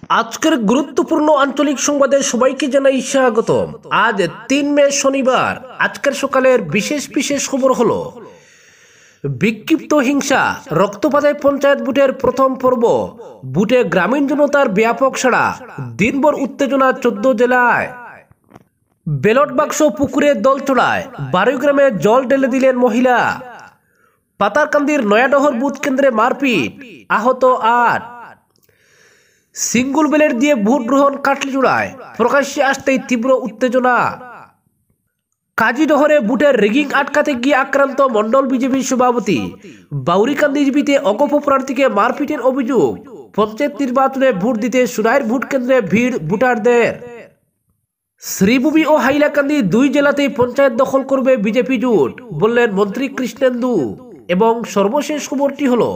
আজকের গুরুত্বপূর্ণ আঞ্চলিক সংবাদে সবাইকে জানাই স্বাগতম। আজ ৩ মে শনিবার। আজকের সকালের বিশেষ বিশেষ খবর হলো বিক্ষিপ্ত হিংসা, রক্তপাতে পঞ্চায়েত ভোটের প্রথম পর্ব, ভোটে গ্রামীণ জনতার ব্যাপক সাড়া, দিনভর উত্তেজনা 14 জেলায়। ব্যালট বাক্স পুকুরে দল চড়ায়, 12 গ্রামে জল ঢেলে দিলেন মহিলা। পাতারকান্দির নয়াডহর বুথ কেন্দ্রে মারপিট, আহত 8। সিঙ্গুল ব্যালট দিয়ে ভোট গ্রহণ কাটলিচুড়ায়, প্রকাশ্যে আসতেই তীব্র উত্তেজনা। কাজীডহরে ভোটের রিগিং আটকাতে গিয়ে আক্রান্ত মন্ডল বিজেপির সভাপতি। বাউরিকান্দি জিপিতে অগপ প্রার্থীকে মারপিটের অভিযোগ। পঞ্চায়েত নির্বাচনে ভোট দিতে সুরাইর ভোট কেন্দ্রে ভিড় ভোটারদের। শ্রীভূমি ও হাইলাকান্দি 2 জেলাতেই পঞ্চায়েত দখল করবে বিজেপি জোট, বললেন মন্ত্রী কৃষ্ণেন্দু। এবং সর্বশেষ খবরটি হলো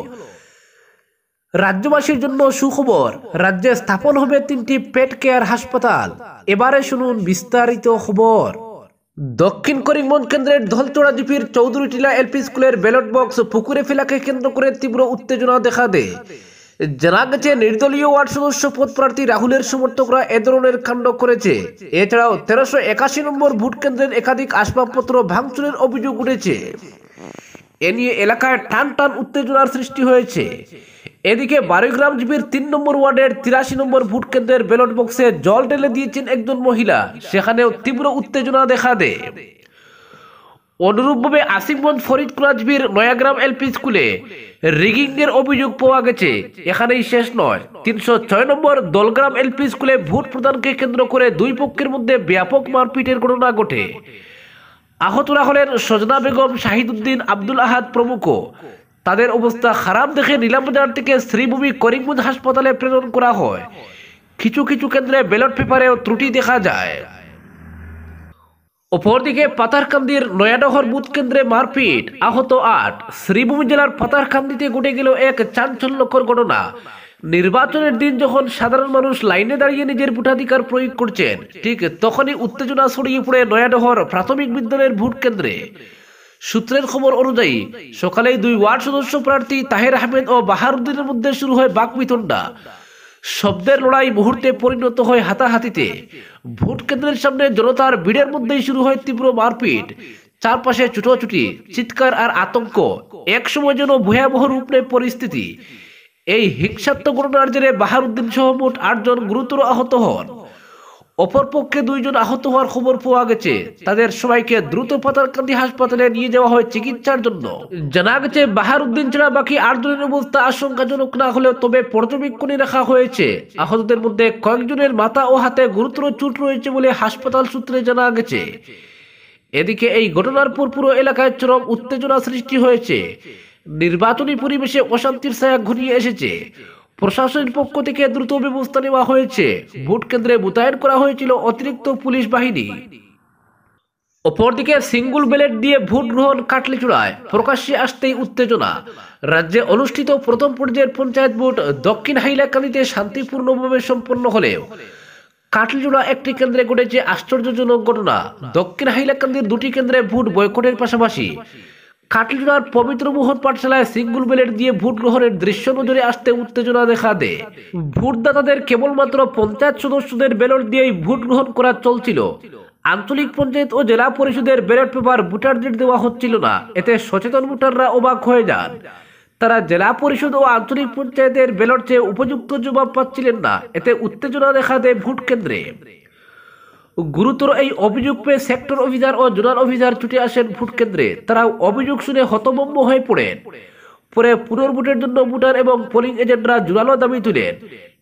রাজ্যবাসীর জন্য সুখবর, রাজ্যে স্থাপন হবে 3টি পেট কেয়ার হাসপাতাল। এবারে শুনুন বিস্তারিত খবর। দক্ষিণ করিমগঞ্জ কেন্দ্রের ধলচড়া জিপির চৌধুরীটিলা এলপি স্কুলের ব্যালট বক্স পুকুরে ফেলাকে কেন্দ্র করে তীব্র উত্তেজনা দেখা দেয়। জানা গেছে, নির্দলীয় ওয়ার্ড সদস্য পদ প্রার্থী রাহুলের সমর্থকরা এ ধরনের কাণ্ড করেছে। এছাড়াও 1381 নম্বর ভোট কেন্দ্রের একাধিক আসবাবপত্র ভাঙচুরের অভিযোগ উঠেছে। এ নিয়ে এলাকায় টান টান উত্তেজনার সৃষ্টি হয়েছে। এদিকে 12 গ্রাম জিপির 3 নম্বর ওয়ার্ডের 83 নম্বর ভোট কেন্দ্রের ব্যালট বক্সে জল ঢেলে দিয়েছেন একজন মহিলা। সেখানেও তীব্র উত্তেজনা দেখা দেয়। অনুরূপভাবে আসিফগঞ্জ ফরিদকুলা জিপির নয়াগ্রাম এলপি স্কুলে রিগিং এর অভিযোগ পাওয়া গেছে। এখানেই শেষ নয়, 306 নম্বর দলগ্রাম এলপি স্কুলে ভোট প্রদানকে কেন্দ্র করে 2 পক্ষের মধ্যে ব্যাপক মারপিটের ঘটনা ঘটে। আহতরা হলেন সজনা বেগম, শাহিদুদ্দিন, আব্দুল আহাদ প্রমুখ। তাদের অবস্থা খারাপ দেখে নীলামবাজার থেকে শ্রীভূমি করিমগঞ্জ হাসপাতালে প্রেরণ করা হয়। কিছু কিছু কেন্দ্রে ব্যালট পেপারেও ত্রুটি দেখা যায়। অপরদিকে পাতারকান্দির নয়াডহর বুথ কেন্দ্রে মারপিট, আহত 8। শ্রীভূমি জেলার পাতারকান্দিতে ঘটে গেল এক চাঞ্চল্যকর ঘটনা। নির্বাচনের দিন যখন সাধারণ মানুষ লাইনে দাঁড়িয়ে নিজের ভোটাধিকার প্রয়োগ করছেন, ঠিক তখনই উত্তেজনা ছড়িয়ে পড়ে নয়াডহর প্রাথমিক বিদ্যালয়ের ভোট কেন্দ্রে। সূত্রের খবর অনুযায়ী সকালেই 2 ওয়ার্ড সদস্য প্রার্থী তাহের আহমেদ ও বাহারুদ্দিনের মধ্যে শুরু হয় বাকবিতণ্ডা। শব্দের লড়াই মুহূর্তে পরিণত হয় হাতাহাতিতে। ভোট কেন্দ্রের সামনে জনতার ভিড়ের মধ্যেই শুরু হয় তীব্র মারপিট। চারপাশে ছুটোছুটি, চিৎকার আর আতঙ্ক। একসময় যেন ভয়াবহ রূপ নেয় পরিস্থিতি। এই হিংসাত্মক ঘটনার জেরে বাহারুদ্দিন সহ মোট 8 জন গুরুতর আহত হন। অপরপক্ষে 2 জন আহত হওয়ার খবর পাওয়া গেছে। তাদের সবাইকে দ্রুত পাতারকান্দি হাসপাতালে নিয়ে যাওয়া হয় চিকিৎসার জন্য। জানা গেছে, বাহারুদ্দিন ছাড়া বাকি 8 জনের অবস্থা আশঙ্কাজনক না হলেও তবে পর্যবেক্ষণে রাখা হয়েছে। আহতদের মধ্যে কয়েকজনের মাথা ও হাতে গুরুতর চোট রয়েছে বলে হাসপাতাল সূত্রে জানা গেছে। এদিকে এই ঘটনার পর পুরো এলাকায় চরম উত্তেজনা সৃষ্টি হয়েছে। নির্বাচনী পরিবেশে অশান্তির ছায়া ঘনিয়ে এসেছে। প্রশাসনের পক্ষ থেকে দ্রুত ব্যবস্থা নেওয়া হয়েছে। ভোট কেন্দ্রে মোতায়েন করা হয়েছিল অতিরিক্ত পুলিশ বাহিনী। অপরদিকে সিঙ্গুল ব্যালট দিয়ে ভোট গ্রহণ কাটলিচুড়ায়, প্রকাশ্যে আসতেই উত্তেজনা। রাজ্যে অনুষ্ঠিত প্রথম পর্যায়ের পঞ্চায়েত ভোট দক্ষিণ হাইলাকান্দিতে শান্তিপূর্ণভাবে সম্পন্ন হলেও কাটলিচুড়া একটি কেন্দ্রে ঘটেছে আশ্চর্যজনক ঘটনা। দক্ষিণ হাইলাকান্দির 2টি কেন্দ্রে ভোট বয়কটের পাশাপাশি কাটলিচুড়ার পবিত্র মোহন পাঠশালায় সিঙ্গুল ব্যালট দিয়ে ভোট গ্রহণের দৃশ্য নজরে আসতে উত্তেজনা দেখা দেয়। ভোটদাতাদের কেবলমাত্র পঞ্চায়েত সদস্যদের ব্যালট দিয়েই ভোট গ্রহণ করা চলছিল। আঞ্চলিক পঞ্চায়েত ও জেলা পরিষদের ব্যালট পেপার ভোটারদের দেওয়া হচ্ছিল না। এতে সচেতন ভোটাররা অবাক হয়ে যান। তারা জেলা পরিষদ ও আঞ্চলিক পঞ্চায়েতের ব্যালট চেয়ে উপযুক্ত জবাব পাচ্ছিলেন না। এতে উত্তেজনা দেখা দেয় ভোট কেন্দ্রে। গুরুতর এই অভিযোগ পেয়ে সেক্টর অফিসার ও জোনাল অফিসার ছুটে আসেন ভোট কেন্দ্রে। তারা অভিযোগ শুনে হতভম্ব হয়ে পড়েন। পরে পুনর্ভোটের জন্য ভোটার এবং পোলিং এজেন্টরা জোরালো দাবি তুলেন।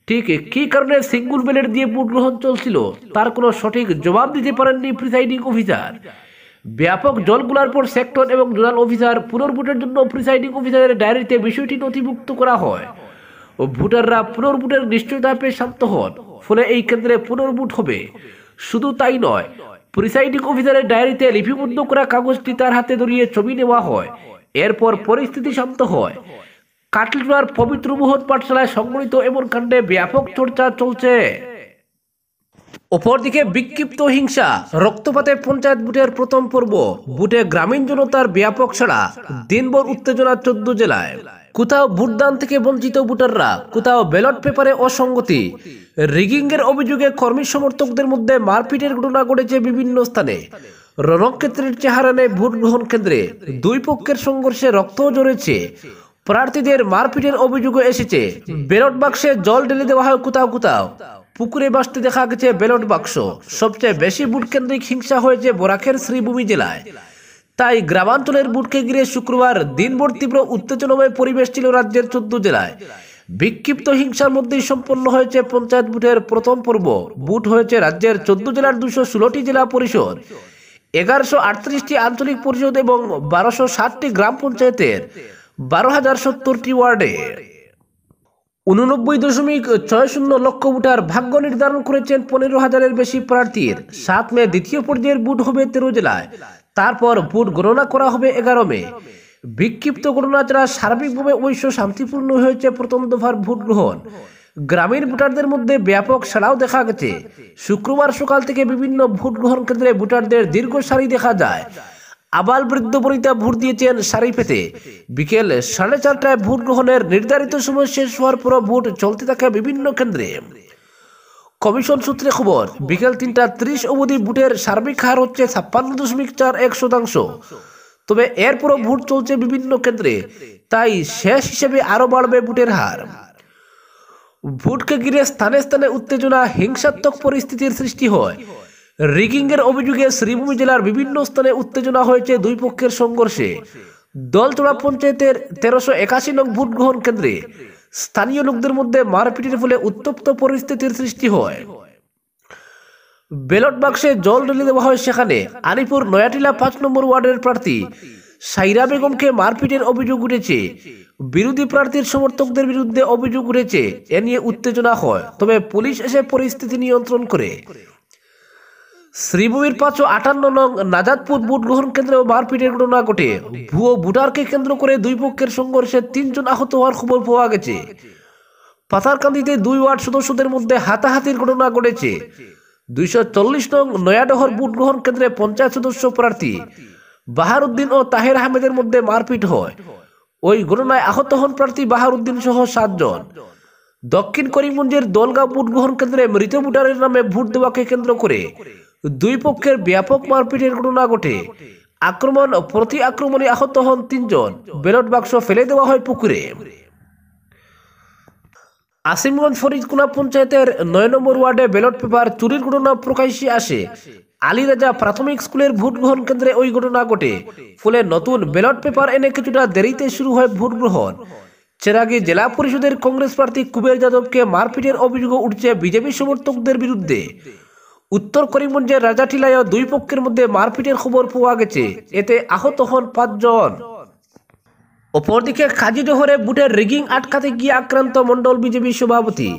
ঠিক কী কারণে সিঙ্গুল ব্যালট দিয়ে ভোট গ্রহণ চলছিল তার কোনো সঠিক জবাব দিতে পারেননি প্রিসাইডিং অফিসার। ব্যাপক জলগুলার পর সেক্টর এবং জোনাল অফিসার পুনর্ভোটের জন্য প্রিসাইডিং অফিসারের ডায়েরিতে বিষয়টি নথিভুক্ত করা হয়। ভোটাররা পুনর্ভোটের নিশ্চয়তা পেয়ে শান্ত হন। ফলে এই কেন্দ্রে পুনর্ভোট হবে। শুধু তাই নয়, প্রিসাইডিং অফিসারের ডায়েরিতে লিপিবদ্ধ করা কাগজটি তার হাতে ধরিয়ে ছবি নেওয়া হয়। এরপর পরিস্থিতি শান্ত হয়। কাটলিচুড়ার পবিত্র মোহন পাঠশালায় সংঘটিত এমন কাণ্ডে ব্যাপক চর্চা চলছে। অপরদিকে বিক্ষিপ্ত হিংসা, রক্তপাতে পঞ্চায়েত ভোটের প্রথম পর্ব, ভোটে গ্রামীণ জনতার ব্যাপক সাড়া, দিনভর উত্তেজনা 14 জেলায়। কোথাও ভোটদান থেকে বঞ্চিত ভোটাররা, কোথাও ব্যালট পেপারে অসঙ্গতি, রিগিংয়ের অভিযোগে কর্মী সমর্থকদের মধ্যে মারপিটের ঘটনা ঘটেছে বিভিন্ন স্থানে। রণক্ষেত্রের চেহারা নেয় ভোট গ্রহণ কেন্দ্রে, দুই পক্ষের সংঘর্ষে রক্ত ঝরেছে, প্রার্থীদের মারপিটের অভিযোগও এসেছে। ব্যালট বাক্সে জল ঢেলে দেওয়া হয় কোথাও কোথাও, পুকুরে ভাসতে দেখা গেছে ব্যালট বাক্স। সবচেয়ে বেশি ভোট কেন্দ্রিক হিংসা হয়েছে বরাকের শ্রীভূমি জেলায়। তাই গ্রামাঞ্চলের ভোটকে ঘিরে শুক্রবার দিনভর তীব্র উত্তেজনাময় পরিবেশ ছিল রাজ্যের 14 জেলায়। বিক্ষিপ্ত হিংসার মধ্যেই সম্পন্ন হয়েছে পঞ্চায়েত ভোটের প্রথম পর্ব। ভোট হয়েছে রাজ্যের 14 জেলার 216টি জেলা পরিষদ, 1138টি আঞ্চলিক পরিষদ এবং 1260টি গ্রাম পঞ্চায়েতের 12,070টি ওয়ার্ডে। 89.60 লক্ষ ভোটার ভাগ্য নির্ধারণ করেছেন 15,000-এর বেশি প্রার্থীর। 7 মে দ্বিতীয় পর্যায়ের ভোট হবে 13 জেলায়, তারপর ভোট গণনা করা হবে 11 মে। বিক্ষিপ্ত ঘটনা ছাড়া সার্বিকভাবে অবশ্য শান্তিপূর্ণ হয়েছে প্রথম দফার ভোট গ্রহণ। গ্রামীণ ভোটারদের মধ্যে ব্যাপক সাড়াও দেখা গেছে। শুক্রবার সকাল থেকে বিভিন্ন ভোট গ্রহণ কেন্দ্রে ভোটারদের দীর্ঘ সারি দেখা যায়। আবাল বৃদ্ধ বনিতা ভোট দিয়েছেন সারি পেতে। বিকেল 4:30টায় ভোট গ্রহণের নির্ধারিত সময় শেষ হওয়ার পর ভোট চলতে থাকে বিভিন্ন কেন্দ্রে। কমিশন সূত্রে খবর, বিকেল 3:30 অবধি ভোটের সার্বিক হার হচ্ছে 56.41%। তবে এরপরও ভোট চলছে বিভিন্ন কেন্দ্রে, তাই শেষ হিসেবে আরো বাড়বে ভোটের হার। ভোটকে ঘিরে স্থানে স্থানে উত্তেজনা, হিংসাত্মক পরিস্থিতির সৃষ্টি হয়। রিগিংয়ের অভিযোগে শ্রীভূমি জেলার বিভিন্ন স্থানে উত্তেজনা হয়েছে দুই পক্ষের সংঘর্ষে। দলতোড়া পঞ্চায়েতের 1381 নং ভোট গ্রহণ কেন্দ্রে স্থানীয় লোকদের মধ্যে মারপিটের ফলে উত্তপ্ত পরিস্থিতির সৃষ্টি হয়। ব্যালট বাক্সে জল ঢেলে দেওয়া হয় সেখানে। আলিপুর নয়াটিলা 5 নম্বর ওয়ার্ডের প্রার্থী সাইরা বেগমকে মারপিটের অভিযোগ উঠেছে। বিরোধী প্রার্থীর সমর্থকদের বিরুদ্ধে অভিযোগ উঠেছে। এ নিয়ে উত্তেজনা হয়, তবে পুলিশ এসে পরিস্থিতি নিয়ন্ত্রণ করে। শ্রীভূমির 558 নং নাজাদপুর ভোট গ্রহণ কেন্দ্রেও মারপিটের ঘটনা ঘটে। ভুয়ো ভোটারকে কেন্দ্র করে দুই পক্ষের সংঘর্ষে 3 জন আহত হওয়ার খবর পাওয়া গেছে। পাথারকান্দিতে 2 ওয়ার্ড সদস্যদের মধ্যে হাতাহাতির ঘটনা ঘটেছে। 240 নং নয়াডহর ভোট গ্রহণ কেন্দ্রে পঞ্চায়েত সদস্য প্রার্থী বাহারউদ্দিন ও তাহের আহমেদের মধ্যে মারপিট হয়। ওই ঘটনায় আহত হন প্রার্থী বাহারউদ্দিন সহ 7 জন। দক্ষিণ করিমগঞ্জের দলগাঁও ভোট গ্রহণ কেন্দ্রে মৃত ভোটারের নামে ভোট দেওয়াকে কেন্দ্র করে দুই পক্ষের ব্যাপক মারপিটের ঘটনা ঘটে। প্রতি আক্রমণে আহত হন 3 জন। ব্যালট বাক্স ফেলে দেওয়া হয় পুকুরে। আসিমগঞ্জ ফরিদকুনা পঞ্চায়েতের 9 নম্বর ওয়ার্ডে ব্যালট পেপার চুরির ঘটনা প্রকাশ্যে আসে। আলীরাজা প্রাথমিক স্কুলের ভোট গ্রহণ কেন্দ্রে ওই ঘটনা ঘটে। ফলে নতুন ব্যালট পেপার এনে কিছুটা দেরিতে শুরু হয় ভোট গ্রহণ। চেরাগি জেলা পরিষদের কংগ্রেস প্রার্থী কুবের যাদবকে মারপিটের অভিযোগ উঠছে বিজেপি সমর্থকদের বিরুদ্ধে। উত্তর করিমগঞ্জের রাজাটিলায় দুই পক্ষের মধ্যে মারপিটের খবর পাওয়া গেছে। এতে আহত হন 5 জন। অপরদিকে কাজীডহরে ভোটের রিগিং আটকাতে গিয়ে আক্রান্ত মন্ডল বিজেপি সভাপতি।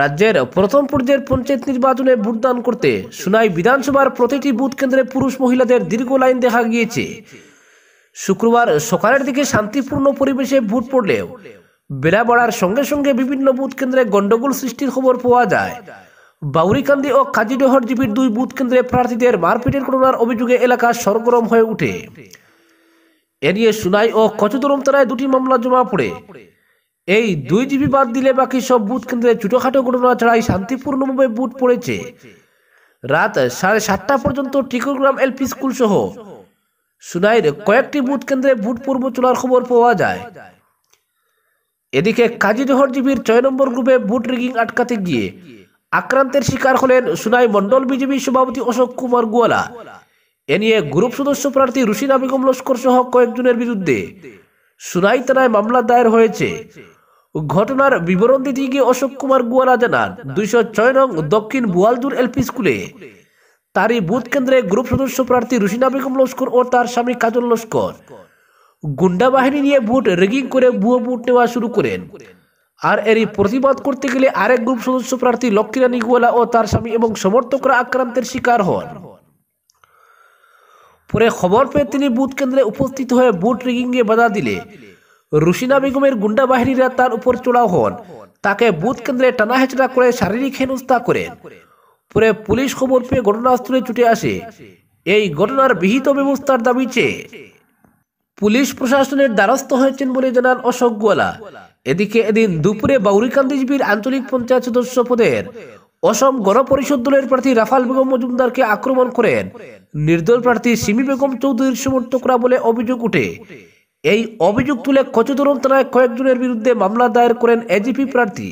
রাজ্যের প্রথম পর্যায়ের পঞ্চায়েত নির্বাচনে ভোটদান করতে সুনাই বিধানসভার প্রতিটি বুথ কেন্দ্রে পুরুষ মহিলাদের দীর্ঘ লাইন দেখা গিয়েছে। শুক্রবার সকালের দিকে শান্তিপূর্ণ পরিবেশে ভোট পড়লেও বেলা বাড়ার সঙ্গে সঙ্গে বিভিন্ন বুথ কেন্দ্রে গন্ডগোল সৃষ্টির খবর পাওয়া যায়। বাউরিকান্দি ও কাজীডহর জিপির 2 বুথ কেন্দ্রে প্রার্থীদের মারপিটের ঘটনার অভিযোগে এলাকা সরগরম হয়ে ওঠে। এ নিয়ে সুনাই ও কচুদরম থানায় 2টি মামলা জমা পড়ে। এই 2 জিপি বাদ দিলে বাকি সব বুথ কেন্দ্রে ছোটখাটো ঘটনা ছাড়াই শান্তিপূর্ণভাবে ভোট পড়েছে। রাত 7:30টা পর্যন্ত টিকুরগ্রাম এলপি স্কুল সহ সুনাইয়ের কয়েকটি বুথ কেন্দ্রে ভোট পর্ব চলার খবর পাওয়া যায়। এদিকে কাজীডহর জিপির 6 নম্বর গ্রুপে ভোট রিগিং আটকাতে গিয়ে আক্রান্তের শিকার হলেন সুনাই মন্ডল বিজেপি সভাপতি অশোক কুমার গোয়ালা। এ নিয়ে গ্রুপ সদস্য প্রার্থী রুশিনা বেগম লস্কর সহ কয়েকজনের বিরুদ্ধে সুনাই থানায় মামলা দায়ের হয়েছে। ঘটনার বিবরণ দিতে গিয়ে অশোক কুমার গোয়ালা জানান, 206 নং দক্ষিণ বুয়ালজুর এলপি স্কুলে তারই বুথ কেন্দ্রে গ্রুপ সদস্য প্রার্থী রুশিনা বেগম লস্কর ও তার স্বামী কাজল লস্কর গুন্ডা বাহিনী নিয়ে ভোট রিগিং করে ভুয়ো ভোট নেওয়া শুরু করেন। আর এরই প্রতিবাদ করতে গেলে আরেক গ্রুপ সদস্য প্রার্থী লক্ষ্মীরানী গোয়ালা ও তার স্বামী এবং সমর্থকরা আক্রান্তের শিকার হন। পরে খবর পেয়ে তিনি বুথ কেন্দ্রে উপস্থিত হয়ে ভোট রিগিং এ বাধা দিলে রুশিনা বেগমের গুন্ডা বাহিনীরা তার উপর চড়াও হন। তাকে বুথ কেন্দ্রে টানা হেঁচড়া করে শারীরিক হেনস্থা করেন। পরে পুলিশ খবর পেয়ে ঘটনাস্থলে ছুটে আসে। এই ঘটনার বিহিত ব্যবস্থার দাবি চেয়ে পুলিশ প্রশাসনের দ্বারস্থ হয়েছেন বলে জানান অশোক গোয়ালা। এদিকে এদিন দুপুরে বাউরিকান্দি জিপির আঞ্চলিক পঞ্চায়েত সদস্য পদের অসম গণপরিষদ দলের প্রার্থী রাফাল বেগম মজুমদারকে আক্রমণ করেন নির্দল প্রার্থী সিমি বেগম চৌধুরীর সমর্থকরা বলে অভিযোগ উঠে। এই অভিযোগ তুলে কচুদরম থানায় কয়েকজনের বিরুদ্ধে মামলা দায়ের করেন এজিপি প্রার্থী।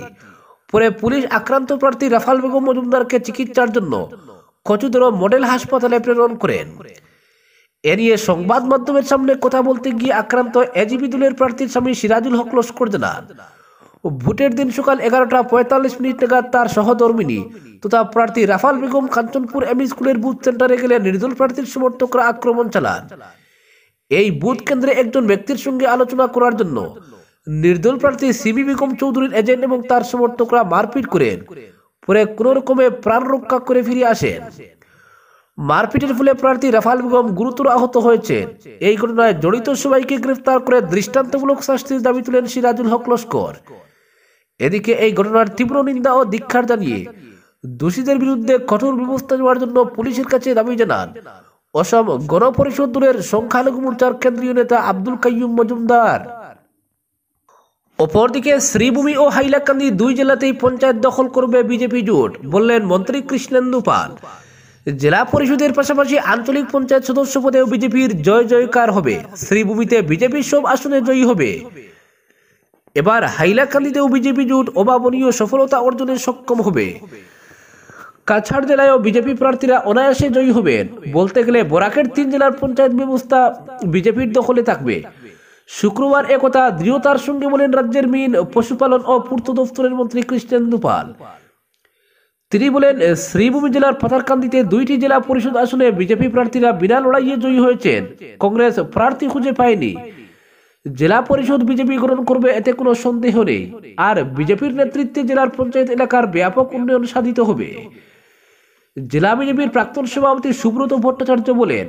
পরে পুলিশ আক্রান্ত প্রার্থী রাফাল বেগম মজুমদারকে চিকিৎসার জন্য কচুদরম মডেল হাসপাতালে প্রেরণ করেন। এ নিয়ে সংবাদ মাধ্যমের সামনে কথা বলতে গিয়ে আক্রান্ত এজিপি দলের প্রার্থীর স্বামী সিরাজুল হক লস্কর জানান, ভোটের দিন সকাল 11:45 নাগাদ তার সহধর্মিনী তথা প্রার্থী রাফাল বেগম কাঞ্চনপুর এমই স্কুলের বুথ সেন্টারে গেলে নির্দল প্রার্থীর সমর্থকরা আক্রমণ চালান। এই বুথ কেন্দ্রে একজন ব্যক্তির সঙ্গে আলোচনা করার জন্য নির্দল প্রার্থী সিমি বেগম চৌধুরীর এজেন্ট এবং তার সমর্থকরা মারপিট করেন। পরে কোন রকমে প্রাণ রক্ষা করে ফিরে আসেন। মারপিটের ফলে প্রার্থী রাফাল বেগম গুরুতর আহত হয়েছেন। এই ঘটনায় জড়িত সবাইকে গ্রেফতার করে দৃষ্টান্তমূলক শাস্তির দাবি তুলেন সিরাজুল হক লস্কর। এদিকে এই ঘটনার তীব্র নিন্দা ও ধিক্কার জানিয়ে দোষীদের বিরুদ্ধে কঠোর ব্যবস্থা নেওয়ার জন্য পুলিশের কাছে দাবি জানান অসম গণপরিষদ দলের সংখ্যালঘু মোর্চার কেন্দ্রীয় নেতা আব্দুল কাইয়ুম মজুমদার। অপরদিকে শ্রীভূমি ও হাইলাকান্দি দুই জেলাতেই পঞ্চায়েত দখল করবে বিজেপি জোট, বললেন মন্ত্রী কৃষ্ণেন্দু পাল। জেলা পরিষদের পাশাপাশি আঞ্চলিক পঞ্চায়েত সদস্য পদেও বিজেপির জয় জয়কার হবে। শ্রীভূমিতে বিজেপির সব আসনে জয়ী হবে। এবার হাইলাকান্দিতেও বিজেপি জোট অভাবনীয় সফলতা অর্জনে সক্ষম হবে। কাছাড় জেলায়ও বিজেপি প্রার্থীরা অনায়াসে জয়ী হবেন। বলতে গেলে বরাকের 3 জেলার পঞ্চায়েত ব্যবস্থা বিজেপির দখলে থাকবে। শুক্রবার একথা দৃঢ়তার সঙ্গে বলেন রাজ্যের মিন, পশুপালন ও পূর্ত দপ্তরের মন্ত্রী কৃষ্ণেন্দু পাল। তিনি বলেন, শ্রীভূমি জেলার পাথারকান্দিতে 2টি জেলা পরিষদ আসনে বিজেপি প্রার্থীরা বিনা লড়াইয়ে জয়ী হয়েছেন। কংগ্রেস প্রার্থী খুঁজে পায়নি। জেলা পরিষদ বিজেপি গ্রহণ করবে, এতে কোনো সন্দেহ নেই। আর বিজেপির নেতৃত্বে জেলার পঞ্চায়েত এলাকার ব্যাপক উন্নয়ন সাধিত হবে। জেলা বিজেপির প্রাক্তন সভাপতি সুব্রত ভট্টাচার্য বলেন,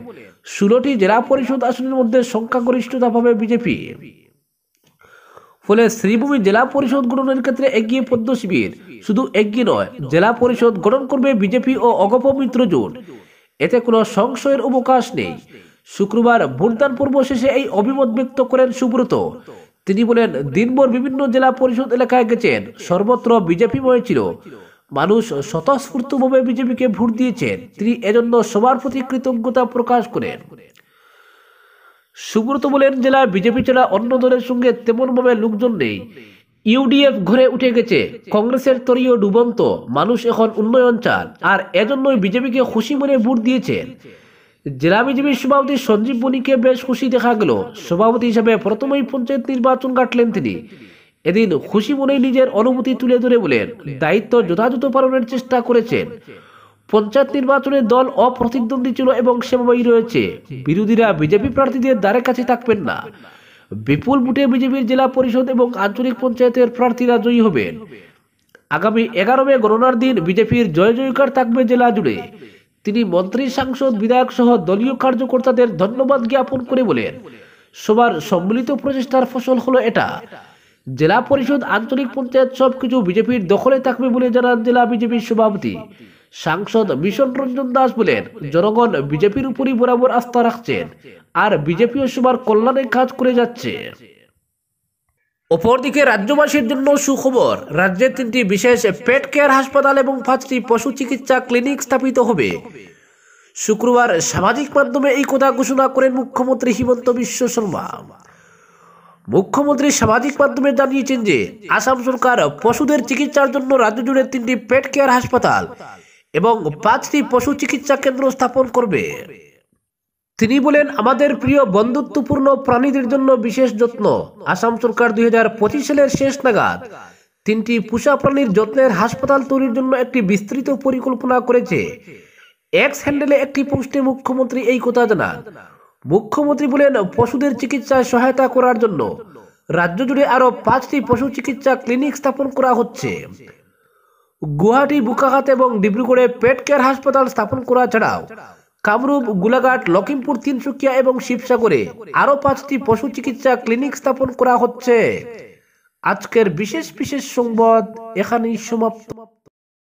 16টি জেলা পরিষদ আসনের মধ্যে সংখ্যাগরিষ্ঠতা পাবে বিজেপি। ফলে শ্রীভূমি জেলা পরিষদ গঠনের ক্ষেত্রে এগিয়ে পদ্ম শিবির। শুধু এগিয়ে নয়, জেলা পরিষদ গঠন করবে বিজেপি ও অগপ মিত্র জোট। এতে কোনো সংশয়ের অবকাশ নেই। শুক্রবার ভোটদান পর্ব শেষে এই অভিমত ব্যক্ত করেন সুব্রত। তিনি বলেন, দিনভর বিভিন্ন জেলা পরিষদ এলাকায় গেছেন, সর্বত্র বিজেপিময় ছিল। মানুষ স্বতঃস্ফূর্তভাবে বিজেপিকে ভোট দিয়েছেন। তিনি এজন্য সবার প্রতি কৃতজ্ঞতা প্রকাশ করেন। সুব্রত বলেন, জেলায় বিজেপি ছাড়া অন্য দলের সঙ্গে তেমনভাবে লোকজন নেই। ইউডিএফ ঘরে উঠে গেছে, কংগ্রেসের তরীয় ডুবন্ত। মানুষ এখন উন্নয়ন চান, আর এজন্যই বিজেপিকে খুশি মনে ভোট দিয়েছেন। জেলা বিজেপির সভাপতি সঞ্জীব বণিকে বেশ খুশি দেখা গেল। সভাপতি হিসেবে প্রথমেই পঞ্চায়েত নির্বাচন কাটলেন তিনি। এদিন খুশি মনে নিজের অনুভূতি তুলে ধরে বলেন, দায়িত্ব যথাযথ পালনের চেষ্টা করেছেন। পঞ্চায়েত নির্বাচনে দল অপ্রতিদ্বন্দ্বী ছিল এবং সেভাবেই রয়েছে। বিরোধীরা বিজেপি প্রার্থীদের দ্বারে কাছে থাকবেন না। বিপুল ভোটে বিজেপির জেলা পরিষদ এবং আঞ্চলিক পঞ্চায়েতের প্রার্থীরা জয়ী হবেন। আগামী 11 মে গণনার দিন বিজেপির জয় জয়কার থাকবে জেলা জুড়ে। তিনি মন্ত্রী, সাংসদ, বিধায়ক সহ দলীয় কার্যকর্তাদের ধন্যবাদ জ্ঞাপন করে বলেন, সবার সম্মিলিত প্রচেষ্টার ফসল হলো এটা। জেলা পরিষদ, আঞ্চলিক পঞ্চায়েত সবকিছু বিজেপির দখলে থাকবে বলে জানান জেলা বিজেপির সভাপতি। সাংসদ মিশন রঞ্জন দাস বলেন, জনগণ বিজেপির উপরই বরাবর আস্থা রাখছেন, আর বিজেপিও সবার কল্যাণে কাজ করে যাচ্ছে। অপরদিকে রাজ্যবাসীর জন্য সুখবর, রাজ্যে 3টি বিশেষ পেট কেয়ার হাসপাতাল এবং 5টি পশু চিকিৎসা ক্লিনিক স্থাপিত হবে। শুক্রবার সামাজিক মাধ্যমে এই কথা ঘোষণা করেন মুখ্যমন্ত্রী হিমন্ত বিশ্ব শর্মা। মুখ্যমন্ত্রী সামাজিক মাধ্যমে জানিয়েছেন যে আসাম সরকার পশুদের চিকিৎসার জন্য রাজ্য জুড়ে 3টি পেট কেয়ার হাসপাতাল এবং 5টি পশু চিকিৎসা কেন্দ্র স্থাপন করবে। তিনি বলেন, আমাদের প্রিয় বন্ধুত্বপূর্ণ প্রাণীদের জন্য বিশেষ যত্ন। আসাম সরকার 2025 সালের শেষ নাগাদ 3টি পোষা প্রাণীর যত্নের হাসপাতাল তৈরির জন্য একটি বিস্তৃত পরিকল্পনা করেছে। এক্স হ্যান্ডেলে একটি পোস্টে মুখ্যমন্ত্রী এই কথা জানান। মুখ্যমন্ত্রী বলেন, পশুদের চিকিৎসায় সহায়তা করার জন্য রাজ্য জুড়ে আরো 5টি পশু চিকিৎসা ক্লিনিক স্থাপন করা হচ্ছে। গুয়াহাটি, বোকাখাত এবং ডিব্রুগড়ে পেট কেয়ার হাসপাতাল স্থাপন করা ছাড়াও কামরূপ, গোলাঘাট, লখিমপুর, তিনসুকিয়া এবং শিবসাগরে আরো 5টি পশু চিকিৎসা ক্লিনিক স্থাপন করা হচ্ছে। আজকের বিশেষ সংবাদ এখানেই সমাপ্ত।